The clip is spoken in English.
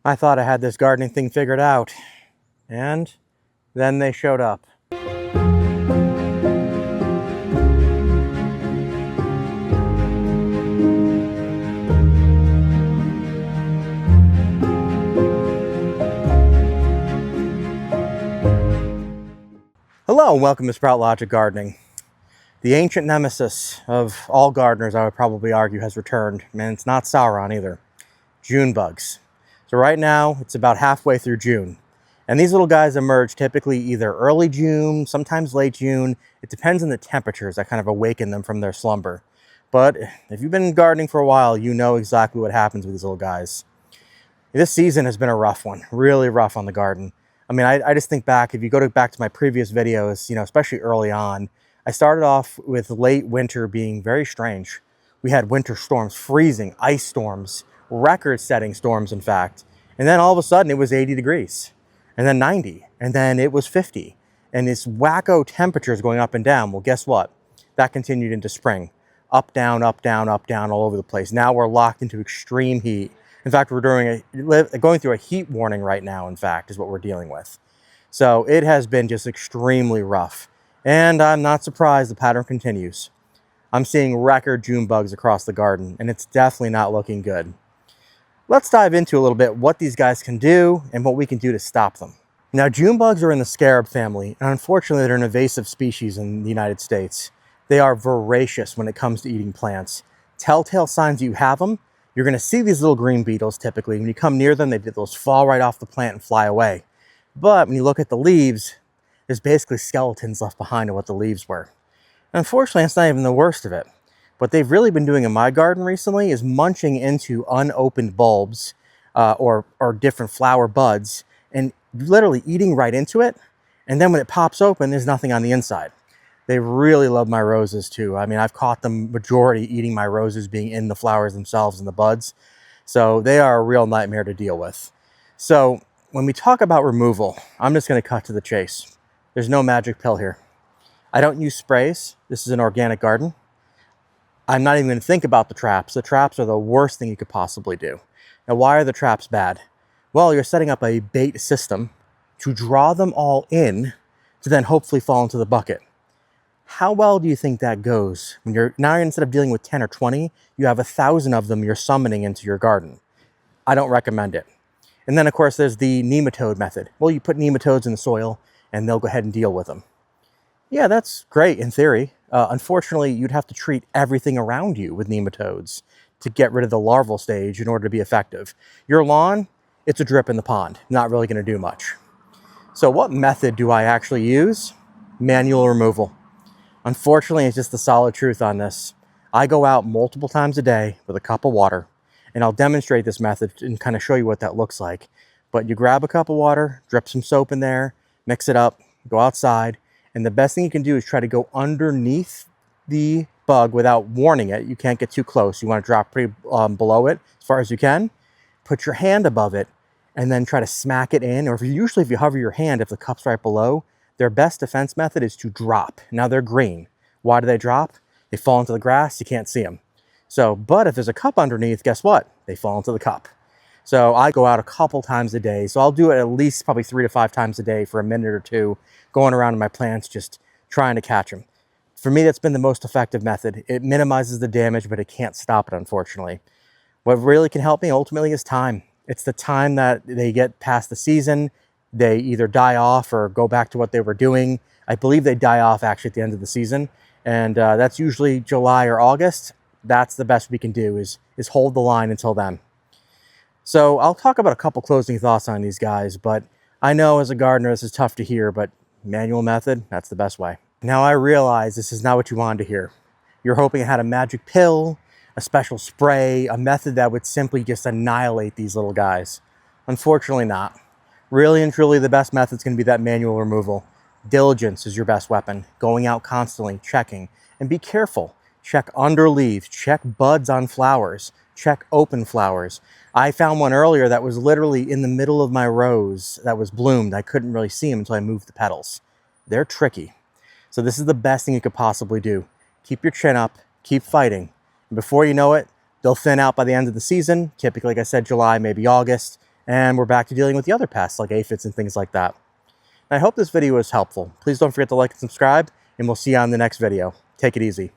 I thought I had this gardening thing figured out, and then they showed up. Hello and welcome to Sproutlogic Gardening. The ancient nemesis of all gardeners, I would probably argue, has returned, and it's not Sauron either. June bugs. So right now, it's about halfway through June. And these little guys emerge typically either early June, sometimes late June. It depends on the temperatures that kind of awaken them from their slumber. But if you've been gardening for a while, you know exactly what happens with these little guys. This season has been a rough one, really rough on the garden. I mean, I just think back, if you go back to my previous videos, especially early on, I started off with late winter being very strange. We had winter storms, freezing, ice storms, record-setting storms, in fact. And then all of a sudden it was 80 degrees, and then 90, and then it was 50. And this wacko temperatures going up and down. Well, guess what? That continued into spring. Up, down, up, down, up, down, all over the place. Now we're locked into extreme heat. In fact, we're going through a heat warning right now, in fact, is what we're dealing with. So it has been just extremely rough. And I'm not surprised the pattern continues. I'm seeing record June bugs across the garden, and it's definitely not looking good. Let's dive into a little bit what these guys can do and what we can do to stop them. Now, June bugs are in the scarab family, and unfortunately they're an invasive species in the United States. They are voracious when it comes to eating plants. Telltale signs you have them: you're going to see these little green beetles typically. When you come near them, they'll fall right off the plant and fly away. But when you look at the leaves, there's basically skeletons left behind of what the leaves were. And unfortunately, that's not even the worst of it. What they've really been doing in my garden recently is munching into unopened bulbs or different flower buds and literally eating right into it. And then when it pops open, there's nothing on the inside. They really love my roses too. I mean, I've caught them majority eating my roses, being in the flowers themselves and the buds. So they are a real nightmare to deal with. So when we talk about removal, I'm just going to cut to the chase. There's no magic pill here. I don't use sprays. This is an organic garden. I'm not even going to think about the traps. The traps are the worst thing you could possibly do. Now, why are the traps bad? Well, you're setting up a bait system to draw them all in to then hopefully fall into the bucket. How well do you think that goes when now instead of dealing with 10 or 20, you have 1,000 of them you're summoning into your garden? I don't recommend it. And then, of course, there's the nematode method. Well, you put nematodes in the soil and they'll go ahead and deal with them. Yeah, that's great in theory. Unfortunately, you'd have to treat everything around you with nematodes to get rid of the larval stage in order to be effective. Your lawn, it's a drip in the pond. Not really going to do much. So what method do I actually use? Manual removal. Unfortunately, it's just the solid truth on this. I go out multiple times a day with a cup of water, and I'll demonstrate this method and kind of show you what that looks like. But you grab a cup of water, drip some soap in there, mix it up, go outside, and the best thing you can do is try to go underneath the bug without warning it. You can't get too close. You want to drop pretty below it as far as you can. Put your hand above it, and then try to smack it in. Or if you hover your hand, if the cup's right below, their best defense method is to drop. Now they're green. Why do they drop? They fall into the grass, you can't see them. But if there's a cup underneath, guess what? They fall into the cup. So I go out a couple times a day. So I'll do it at least probably 3 to 5 times a day for a minute or two, going around in my plants, just trying to catch them. For me, that's been the most effective method. It minimizes the damage, but it can't stop it, unfortunately. What really can help me ultimately is time. It's the time that they get past the season. They either die off or go back to what they were doing. I believe they die off actually at the end of the season. And that's usually July or August. That's the best we can do is hold the line until then. So I'll talk about a couple closing thoughts on these guys, but I know as a gardener this is tough to hear, but manual method, that's the best way. Now I realize this is not what you wanted to hear. You're hoping it had a magic pill, a special spray, a method that would simply just annihilate these little guys. Unfortunately not. Really and truly, the best method is going to be that manual removal. Diligence is your best weapon. Going out constantly, checking, and be careful. Check under leaves, check buds on flowers, check open flowers. I found one earlier that was literally in the middle of my rose that was bloomed. I couldn't really see them until I moved the petals. They're tricky. So this is the best thing you could possibly do. Keep your chin up, keep fighting. And before you know it, they'll thin out by the end of the season. Typically, like I said, July, maybe August. and we're back to dealing with the other pests like aphids and things like that. And I hope this video was helpful. Please don't forget to like and subscribe, and we'll see you on the next video. Take it easy.